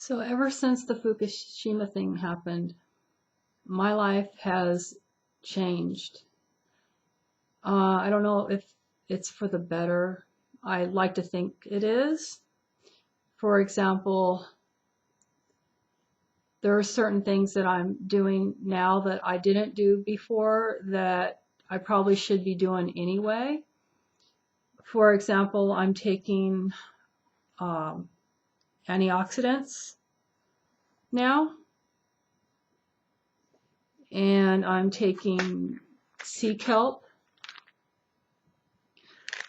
So ever since the Fukushima thing happened, my life has changed. I don't know if it's for the better. I like to think it is. For example, there are certain things that I'm doing now that I didn't do before that I probably should be doing anyway. For example, I'm taking antioxidants now, and I'm taking sea kelp.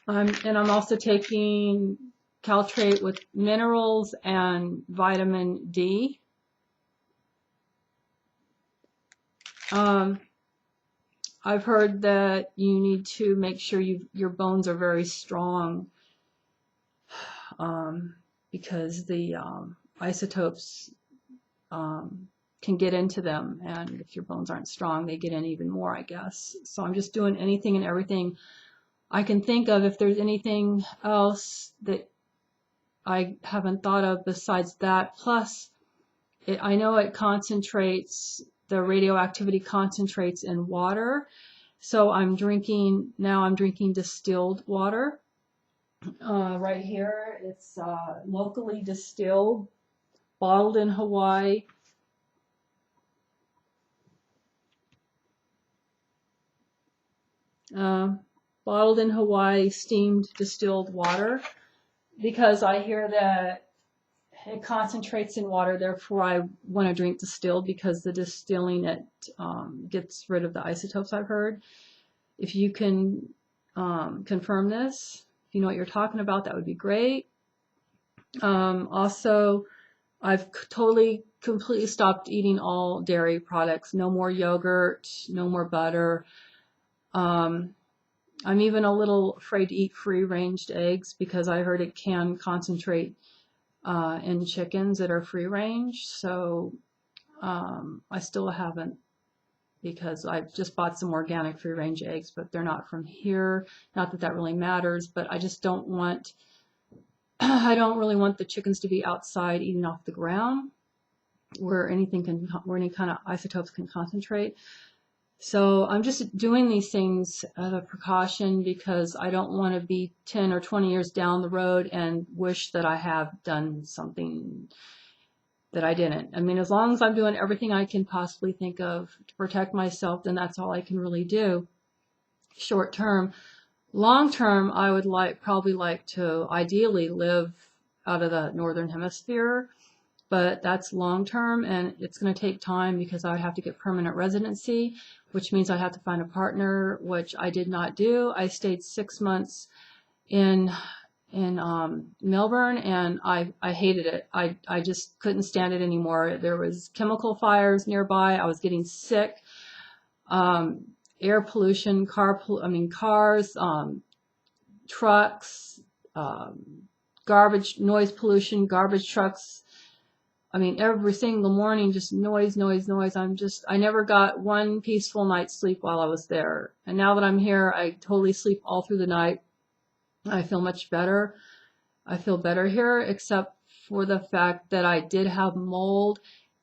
And I'm also taking caltrate with minerals and vitamin D. I've heard that you need to make sure your bones are very strong because the isotopes can get into them, and if your bones aren't strong, they get in even more, I guess. So I'm just doing anything and everything I can think of. If there's anything else that I haven't thought of besides that, plus I know it concentrates, the radioactivity concentrates in water, so I'm drinking distilled water. Right here, it's locally distilled, bottled in Hawaii. Bottled in Hawaii, steamed distilled water, because I hear that it concentrates in water, therefore I want to drink distilled, because the distilling it gets rid of the isotopes, I've heard. If you can confirm this, if you know what you're talking about, that would be great. Also, I've completely stopped eating all dairy products. No more yogurt, no more butter. I'm even a little afraid to eat free-ranged eggs because I heard it can concentrate in chickens that are free-range. So I still haven't, because I've just bought some organic free-range eggs, but they're not from here. Not that that really matters, but I just don't want, I don't really want the chickens to be outside eating off the ground where any kind of isotopes can concentrate. So I'm just doing these things as a precaution because I don't want to be 10 or 20 years down the road and wish that I have done something that I didn't. I mean, as long as I'm doing everything I can possibly think of to protect myself, then that's all I can really do. Short term. Long term, I would probably like to ideally live out of the northern hemisphere, but that's long term, and it's going to take time because I would have to get permanent residency, which means I'd have to find a partner, which I did not do. I stayed 6 months in Melbourne, and I hated it. I just couldn't stand it anymore. There was chemical fires nearby. I was getting sick. Air pollution, cars, trucks, garbage, noise pollution, garbage trucks. I mean, every single morning, just noise, noise, noise. I never got one peaceful night's sleep while I was there. And now that I'm here, I totally sleep all through the night. I feel much better. I feel better here, except for the fact that I did have mold,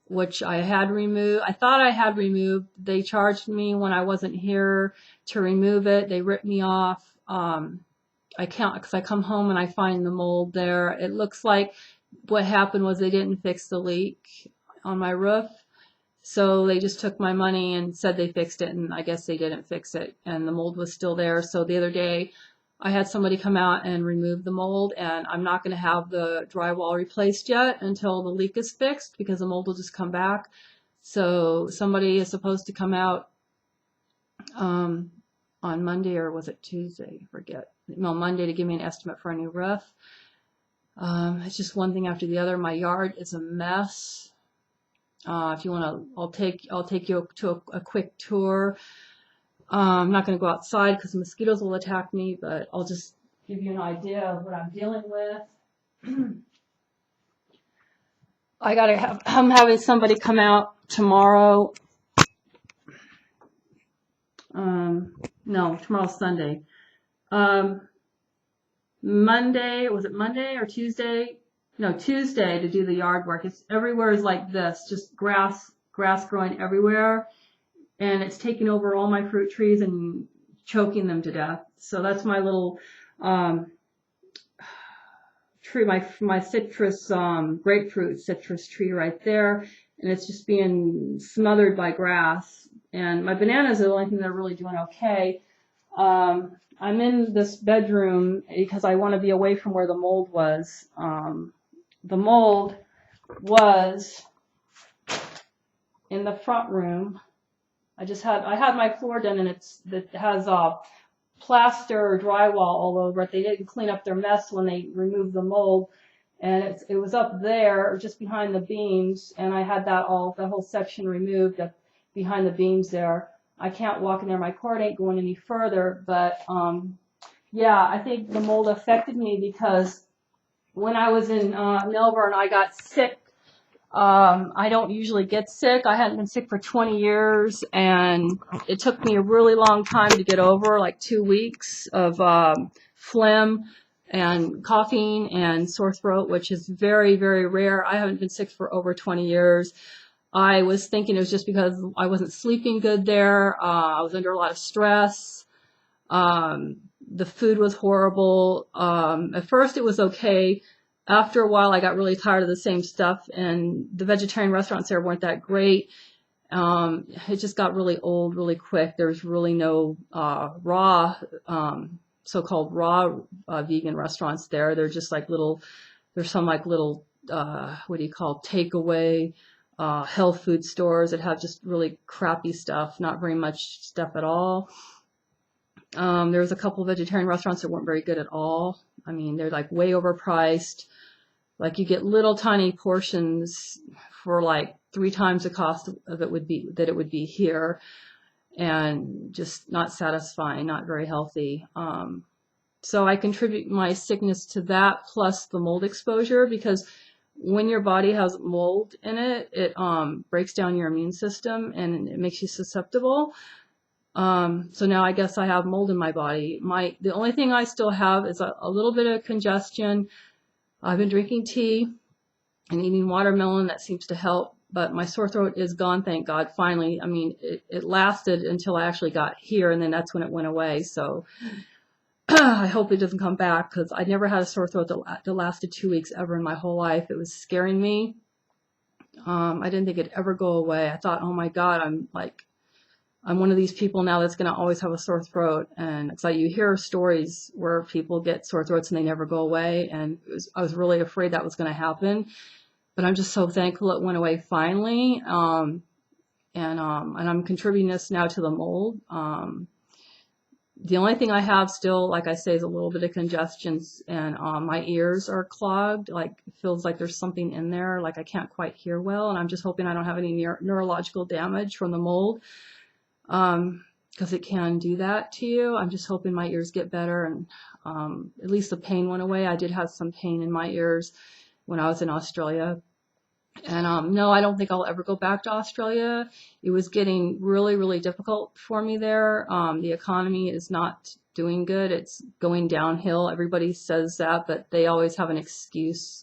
which I had removed. I thought I had removed. They charged me when I wasn't here to remove it. They ripped me off. I can't, because I come home and I find the mold there. It looks like what happened was they didn't fix the leak on my roof. So they just took my money and said they fixed it, and I guess they didn't fix it, and the mold was still there. So the other day I had somebody come out and remove the mold, and I'm not going to have the drywall replaced yet until the leak is fixed, because the mold will just come back. So somebody is supposed to come out on Monday, or was it Tuesday? I forget. No, Monday, to give me an estimate for a new roof. It's just one thing after the other. My yard is a mess. If you want to, I'll take you to a quick tour. I'm not going to go outside because mosquitoes will attack me, but I'll just give you an idea of what I'm dealing with. I'm having somebody come out tomorrow. No, tomorrow's Sunday. Monday, was it Monday or Tuesday? no, Tuesday to do the yard work. It's everywhere is like this, just grass growing everywhere, and it's taking over all my fruit trees and choking them to death. So that's my little um, tree, my citrus grapefruit citrus tree right there, and it's just being smothered by grass. And my bananas are the only thing that are really doing okay. I'm in this bedroom because I want to be away from where the mold was. The mold was in the front room. I had my floor done, and it has plaster or drywall all over it. They didn't clean up their mess when they removed the mold, and it was up there just behind the beams, and I had that whole section removed up behind the beams there. I can't walk in there. My cord ain't going any further, but yeah, I think the mold affected me because when I was in Melbourne, I got sick. I don't usually get sick. I hadn't been sick for 20 years, and it took me a really long time to get over, like 2 weeks of phlegm and coughing and sore throat, which is very, very rare. I haven't been sick for over 20 years. I was thinking it was just because I wasn't sleeping good there. I was under a lot of stress. The food was horrible. At first it was okay. After a while, I got really tired of the same stuff, and the vegetarian restaurants there weren't that great. It just got really old really quick. There's really no raw, so-called raw vegan restaurants there. They're just like there's some like little, what do you call, takeaway health food stores that have just really crappy stuff, not very much stuff at all. There was a couple of vegetarian restaurants that weren't very good at all. I mean, they're like way overpriced. Like you get little tiny portions for like 3 times the cost of it would be here, and just not satisfying, not very healthy. So I contribute my sickness to that plus the mold exposure, because when your body has mold in it, it breaks down your immune system and it makes you susceptible. So now I guess I have mold in my body. The only thing I still have is a little bit of congestion. I've been drinking tea and eating watermelon. That seems to help, but my sore throat is gone, thank God, finally. I mean, it lasted until I actually got here, and then that's when it went away. So I hope it doesn't come back, because I never had a sore throat that lasted 2 weeks ever in my whole life. It was scaring me. I didn't think it'd ever go away. I thought, oh my God, I'm one of these people now that's going to always have a sore throat. And it's like you hear stories where people get sore throats and they never go away. And I was really afraid that was going to happen. But I'm just so thankful it went away finally. And I'm contributing this now to the mold. The only thing I have still, like I say, is a little bit of congestion, and my ears are clogged. Like it feels like there's something in there. Like I can't quite hear well. And I'm just hoping I don't have any neurological damage from the mold. Because it can do that to you. I'm just hoping my ears get better, and at least the pain went away. I did have some pain in my ears when I was in Australia. And no, I don't think I'll ever go back to Australia. It was getting really, really difficult for me there. The economy is not doing good. It's going downhill. Everybody says that, but they always have an excuse.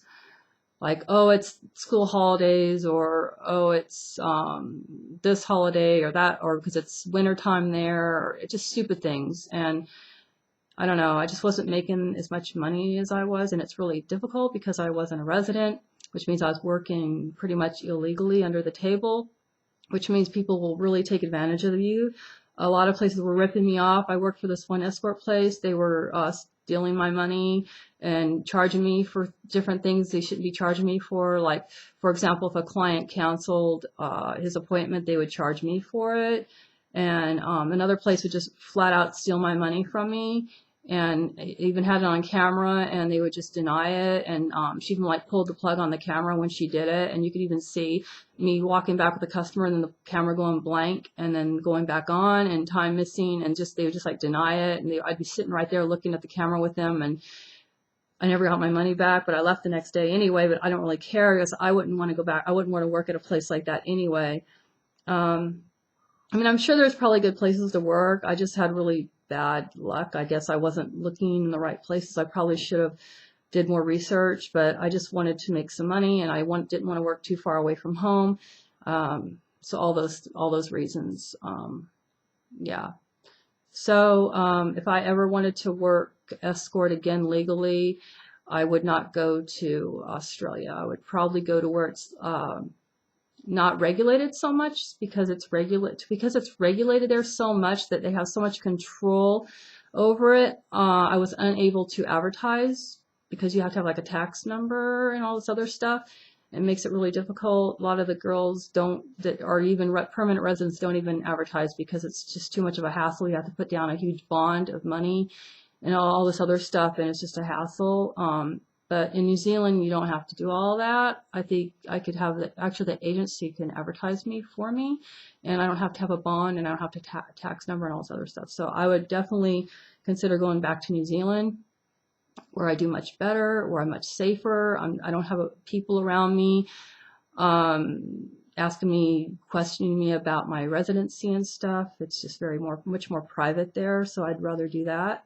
Like, oh, it's school holidays, or oh, it's this holiday or that, or because it's wintertime there, or it's just stupid things. And I don't know, I just wasn't making as much money as I was, and it's really difficult because I wasn't a resident, which means I was working pretty much illegally under the table, which means people will really take advantage of you. A lot of places were ripping me off. I worked for this one escort place. They were stealing my money and charging me for different things they shouldn't be charging me for. Like, for example, if a client canceled his appointment, they would charge me for it. And another place would just flat out steal my money from me. And I even had it on camera, and they would just deny it. And she even like pulled the plug on the camera when she did it, and you could even see me walking back with the customer, and then the camera going blank, and then going back on, and time missing, and they would just like deny it. And I'd be sitting right there looking at the camera with them, and I never got my money back. But I left the next day anyway. But I don't really care, because I wouldn't want to go back. I wouldn't want to work at a place like that anyway. I mean, I'm sure there's probably good places to work. I just had really bad luck. I guess I wasn't looking in the right places. I probably should have did more research, but I just wanted to make some money, and I didn't want to work too far away from home. So all those reasons. Yeah. So if I ever wanted to work escort again legally, I would not go to Australia. I would probably go to where it's not regulated so much, because it's regulated there so much that they have so much control over it. I was unable to advertise because you have to have like a tax number and all this other stuff. It makes it really difficult. A lot of the girls that are even permanent residents don't even advertise because it's just too much of a hassle. You have to put down a huge bond of money and all this other stuff, and it's just a hassle. But in New Zealand, you don't have to do all that. I think I could have the agency can advertise me for me, and I don't have to have a bond, and I don't have to tax number and all this other stuff. So I would definitely consider going back to New Zealand, where I do much better, where I'm much safer. I don't have people around me asking me, questioning me about my residency and stuff. It's just much more private there, so I'd rather do that.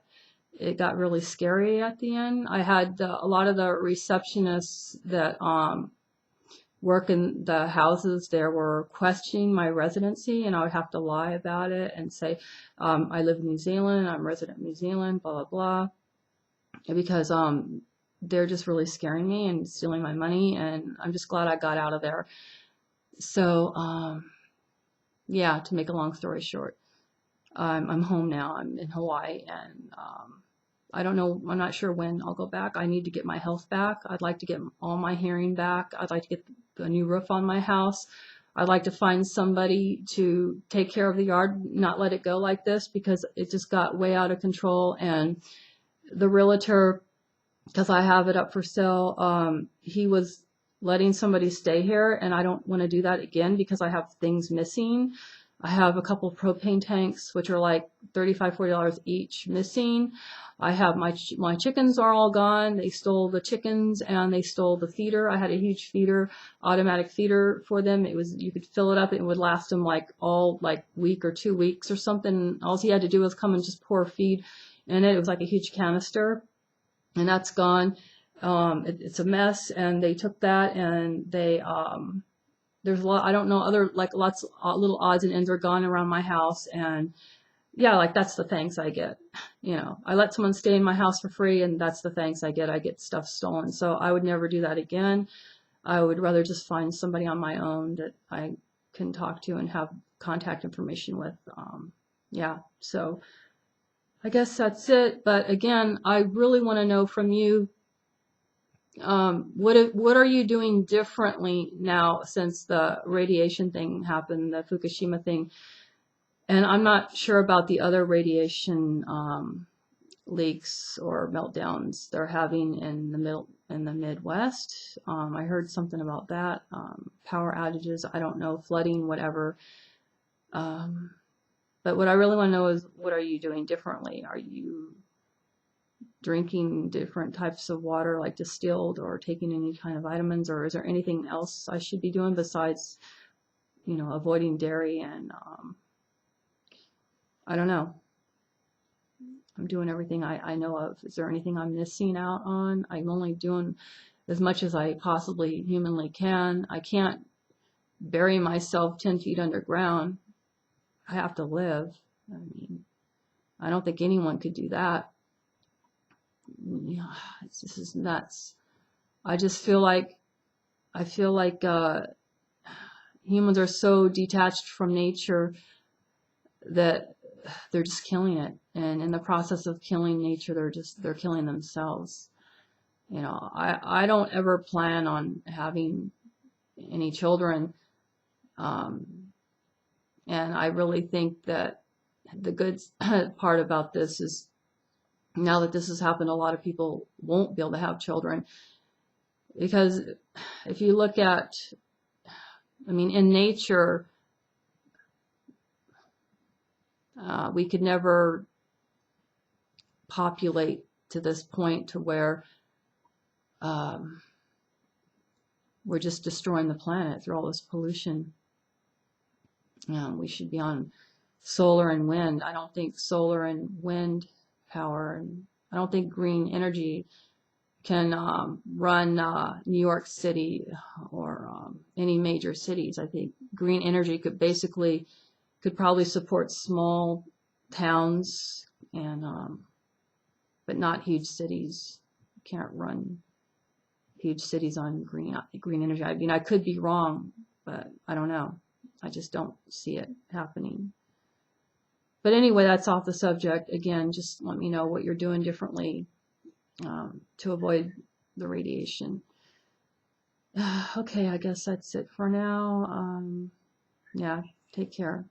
It got really scary at the end. I had a lot of the receptionists that work in the houses there were questioning my residency, and I would have to lie about it and say, I live in New Zealand, I'm resident in New Zealand, blah, blah, blah. Because they're just really scaring me and stealing my money, and I'm just glad I got out of there. So yeah, to make a long story short, I'm home now. I'm in Hawaii, and I don't know, I'm not sure when I'll go back. I need to get my health back. I'd like to get all my hearing back. I'd like to get a new roof on my house. I'd like to find somebody to take care of the yard, not let it go like this, because it just got way out of control. And the realtor, because I have it up for sale, he was letting somebody stay here, and I don't want to do that again because I have things missing. I have a couple of propane tanks, which are like $35, $40 each, missing. I have my chickens are all gone. They stole the chickens, and they stole the feeder. I had a huge feeder, automatic feeder for them. You could fill it up, and it would last them like week or 2 weeks or something. All he had to do was come and just pour feed in it. It was like a huge canister, and that's gone. It's a mess, and they took that, and they there's a lot, I don't know, other lots little odds and ends are gone around my house. And yeah, that's the thanks I get. I let someone stay in my house for free, and that's the thanks I get. I get stuff stolen. So I would never do that again. I would rather just find somebody on my own that I can talk to and have contact information with. Yeah, so I guess that's it. But again, I really want to know from you, what are you doing differently now since the radiation thing happened, the Fukushima thing? And I'm not sure about the other radiation leaks or meltdowns they're having in the Midwest. I heard something about that. Power outages, I don't know, flooding, whatever. But what I really want to know is, what are you doing differently? Are you drinking different types of water, like distilled, or taking any kind of vitamins, or is there anything else I should be doing besides, avoiding dairy? And I don't know. I'm doing everything I know of. Is there anything I'm missing out on? I'm only doing as much as I possibly humanly can. I can't bury myself 10 feet underground. I have to live. I mean, I don't think anyone could do that. Yeah, this is nuts. I just feel like humans are so detached from nature that they're just killing it, and in the process of killing nature, they're killing themselves. I don't ever plan on having any children, and I really think that the good part about this is, now that this has happened, a lot of people won't be able to have children, because if you look at, in nature, we could never populate to this point to where we're just destroying the planet through all this pollution. We should be on solar and wind. I don't think solar and wind power, and I don't think green energy can run New York City or any major cities. I think green energy could probably support small towns and but not huge cities. You can't run huge cities on green energy. I mean, I could be wrong, but I don't know. I just don't see it happening. But anyway, that's off the subject. Again, just let me know what you're doing differently to avoid the radiation. Okay, I guess that's it for now. Yeah, take care.